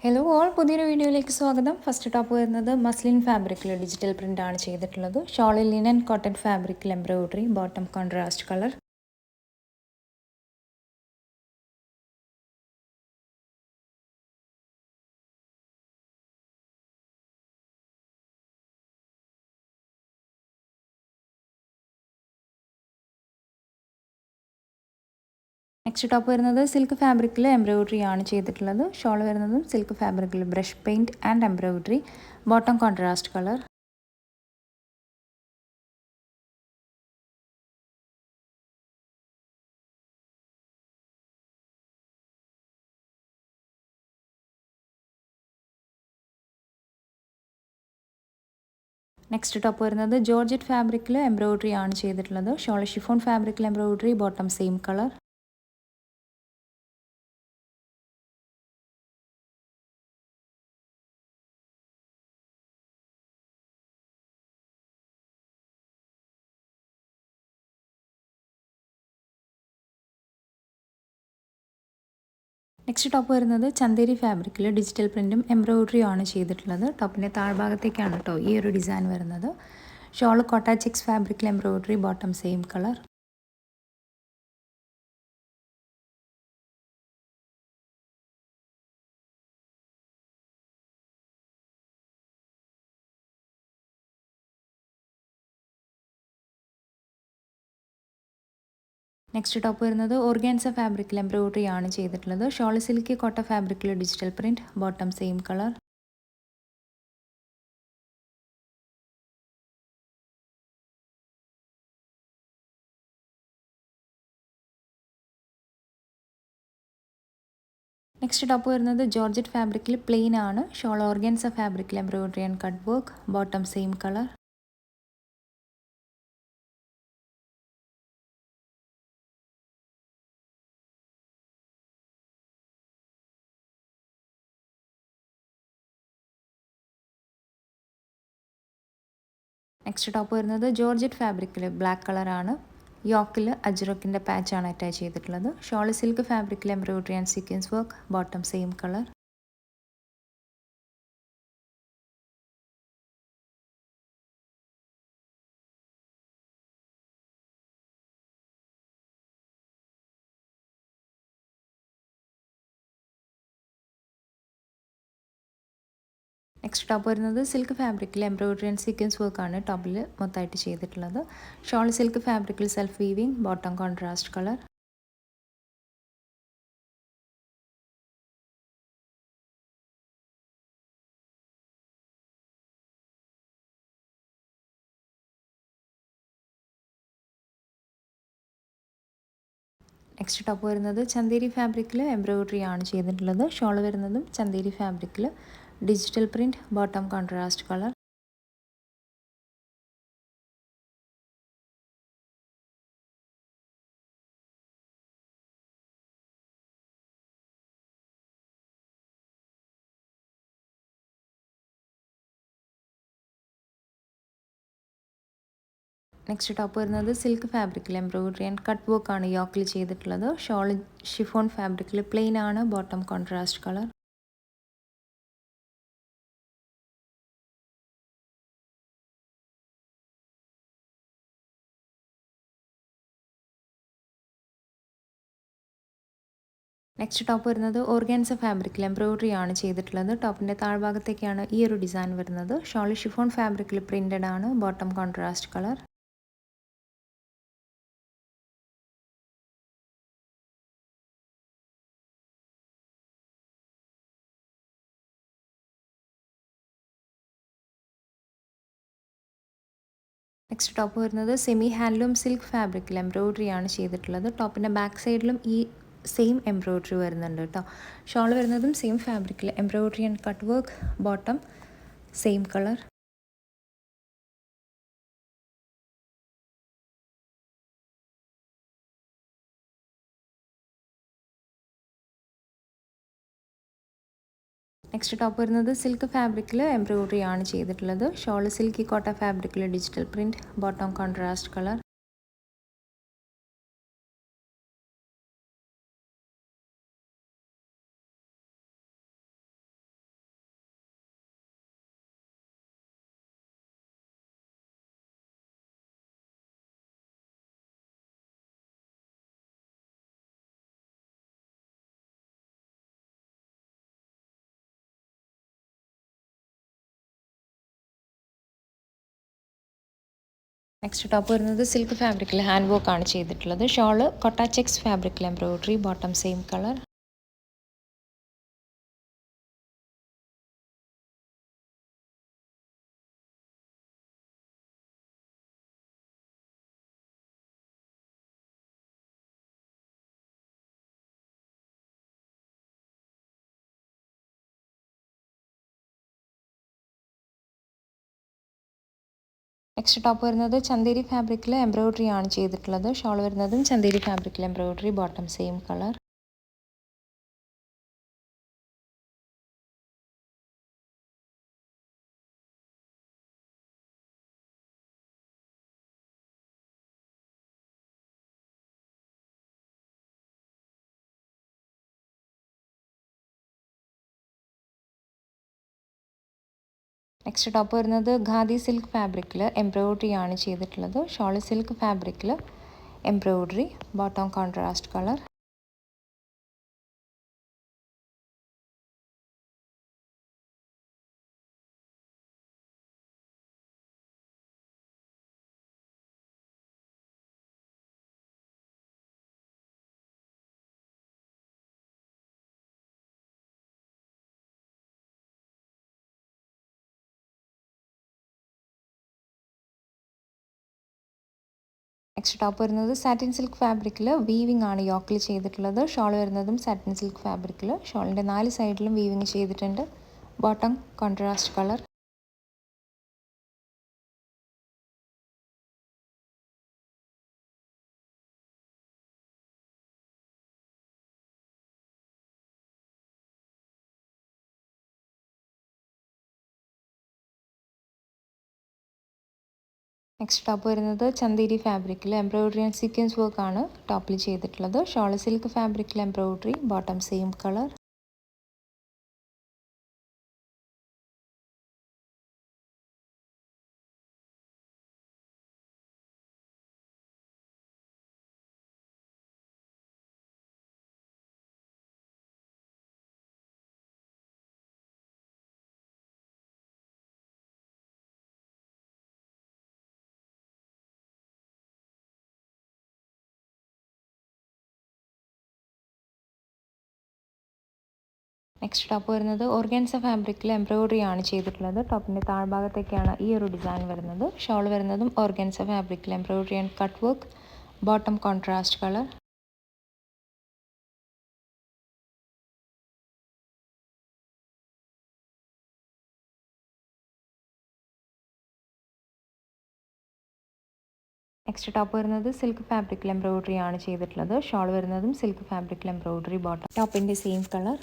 Hello all പുതിയൊരു വീഡിയോയിലേക്ക് സ്വാഗതം. ഫസ്റ്റ് ടോപ്പ് വരുന്നത് മസ്ലിൻ ഫാബ്രിക്കിൽ ഡിജിറ്റൽ പ്രിൻ്റ് ആണ് ചെയ്തിട്ടുള്ളത്. ഷോളിൽ ലിനൻ കോട്ടൺ ഫാബ്രിക്കിൽ embroidery, bottom contrast colour. Next top വരുന്നത് സിൽക്ക് ഫാബ്രിക്കിൽ എംബ്രോയിഡറി ആണ് ചെയ്തിട്ടുള്ളത്. ഷോൾ വരുന്നതും സിൽക്ക് ഫാബ്രിക്കിൽ brush paint and embroidery, bottom contrast colour. Next top വരുന്നത് ജോർജറ്റ് ഫാബ്രിക്കിൽ എംബ്രോയിഡറി ആണ് ചെയ്തിട്ടുള്ളത്. ഷോൾ ഷിഫോൺ ഫാബ്രിക്കിൽ embroidery, bottom same colour. Next top വരുന്നത് ചന്തേരി ഫാബ്രിക്കിൽ ഡിജിറ്റൽ പ്രിൻറ്റും എംബ്രോയിഡറിയും ആണ് ചെയ്തിട്ടുള്ളത്. ടോപ്പിൻ്റെ താഴ്ഭാഗത്തേക്കാണ് കേട്ടോ ഈ ഒരു ഡിസൈൻ വരുന്നത്. ഷോൾ കോട്ട ചെക്സ് ഫാബ്രിക്കിൽ embroidery, bottom same colour. Next top വരുന്നത് ഓർഗാൻസ ഫാബ്രിക്കിൽ എംബ്രോയിഡറി ആണ് ചെയ്തിട്ടുള്ളത്. ഷോൾ സിൽക്കി കോട്ട ഫാബ്രിക്കിൽ digital print, bottom same colour. Next top വരുന്നത് ജോർജറ്റ് ഫാബ്രിക്കിൽ പ്ലെയിൻ ആണ്. ഷോൾ ഓർഗാൻസ ഫാബ്രിക്കിൽ embroidery and cut work, bottom same colour. Next top വരുന്നത് ജോർജറ്റ് ഫാബ്രിക്കിൽ ബ്ലാക്ക് കളറാണ്. യോക്കിൽ അജ്രക്കിൻ്റെ പാച്ചാണ് അറ്റാച്ച് ചെയ്തിട്ടുള്ളത്. ഷോൾ സിൽക്ക് ഫാബ്രിക്കിൽ embroidery and sequence work, bottom same colour. Next top വരുന്നത് സിൽക്ക് ഫാബ്രിക്കിൽ എംബ്രോയിഡറി ആൻഡ് സീക്വൻസ് വർക്കാണ് ടോപ്പിൽ മൊത്തമായിട്ട് ചെയ്തിട്ടുള്ളത്. ഷോൾ സിൽക്ക് ഫാബ്രിക്കിൽ self weaving, bottom contrast colour. Next top വരുന്നത് ചന്തേരി ഫാബ്രിക്കിൽ എംബ്രോയിഡറി ആണ് ചെയ്തിട്ടുള്ളത്. ഷോൾ വരുന്നതും ചന്തേരി ഫാബ്രിക്കിൽ digital print, bottom contrast colour. Next top വരുന്നത് സിൽക്ക് ഫാബ്രിക്കിൽ എംബ്രോയിഡറി ആൻഡ് കട്ട് വർക്ക് ആണ് യോക്കിൽ ചെയ്തിട്ടുള്ളത്. ഷോൾ ഷിഫോൺ ഫാബ്രിക്കിൽ പ്ലെയിൻ ആണ്, bottom contrast colour. Next top വരുന്നത് ഓർഗാൻസ ഫാബ്രിക്കിൽ എംബ്രോയിഡറി ആണ് ചെയ്തിട്ടുള്ളത്. ടോപ്പിൻ്റെ താഴ്ഭാഗത്തേക്കാണ് ഈ ഒരു ഡിസൈൻ വരുന്നത്. ഷോൾ ഷിഫോൺ ഫാബ്രിക്കിൽ പ്രിൻറ്റഡ് ആണ്, bottom contrast colour. Next top വരുന്നത് സെമി ഹാൻഡ്ലൂം സിൽക്ക് ഫാബ്രിക്കിൽ എംബ്രോയിഡറി ആണ് ചെയ്തിട്ടുള്ളത്. ടോപ്പിൻ്റെ ബാക്ക് സൈഡിലും ഈ സെയിം എംബ്രോയിഡറി വരുന്നുണ്ട് കേട്ടോ. ഷോൾ വരുന്നതും സെയിം ഫാബ്രിക്കിൽ embroidery and cut work, bottom same colour. Next top വരുന്നത് സിൽക്ക് ഫാബ്രിക്കിൽ എംബ്രോയിഡറി ആണ് ചെയ്തിട്ടുള്ളത്. ഷോൾ സിൽക്കി കോട്ട ഫാബ്രിക്കിൽ digital print, bottom contrast colour. Next top വരുന്നത് സിൽക്ക് ഫാബ്രിക്കിൽ ഹാൻഡ് വർക്ക് ആണ് ചെയ്തിട്ടുള്ളത്. ഷോള് കൊട്ട ചെക്സ് ഫാബ്രിക്കിൽ embroidery, bottom same colour. Next top വരുന്നത് ചന്തേരി ഫാബ്രിക്കിൽ എംബ്രോയിഡറി ആണ് ചെയ്തിട്ടുള്ളത്. ഷോൾ വരുന്നതും ചന്തേരി ഫാബ്രിക്കിൽ embroidery, bottom same colour. Next top വരുന്നത് ഖാദി സിൽക്ക് ഫാബ്രിക്കിൽ എംബ്രോയിഡറി ആണ് ചെയ്തിട്ടുള്ളത്. ഷോൾ സിൽക്ക് ഫാബ്രിക്കിൽ embroidery, bottom contrast colour. Next top വരുന്നത് സാറ്റിൻ സിൽക്ക് ഫാബ്രിക്കിൽ വീവിംഗ് ആണ് യോക്കിൽ ചെയ്തിട്ടുള്ളത്. ഷോൾ വരുന്നതും സാറ്റിൻ സിൽക്ക് ഫാബ്രിക്കിൽ, ഷോളിൻ്റെ 4 സൈഡിലും വീവിംഗ് ചെയ്തിട്ടുണ്ട്. Bottom contrast colour. Next top വരുന്നത് ചന്തേരി ഫാബ്രിക്കിൽ എംബ്രോയിഡറി ആൻഡ് സീക്വൻസ് വർക്ക് ആണ് ടോപ്പിൽ ചെയ്തിട്ടുള്ളത്. ഷോൾ സിൽക്ക് ഫാബ്രിക്കിൽ embroidery, bottom same colour. Next top വരുന്നത് ഓർഗാൻസ ഫാബ്രിക്കിൽ എംബ്രോയിഡറി ആണ് ചെയ്തിട്ടുള്ളത്. ടോപ്പിൻ്റെ താഴ്ഭാഗത്തേക്കാണ് ഈ ഒരു ഡിസൈൻ വരുന്നത്. ഷോൾ വരുന്നതും ഓർഗാൻസ ഫാബ്രിക്കിൽ embroidery and cut work, bottom contrast colour. Next top വരുന്നത് സിൽക്ക് ഫാബ്രിക്കിൽ എംബ്രോയിഡറി ആണ് ചെയ്തിട്ടുള്ളത്. ഷോൾ വരുന്നതും സിൽക്ക് ഫാബ്രിക്കിൽ എംബ്രോയിഡറി, ബോട്ടം ടോപ്പിൻ്റെ സെയിം കളർ.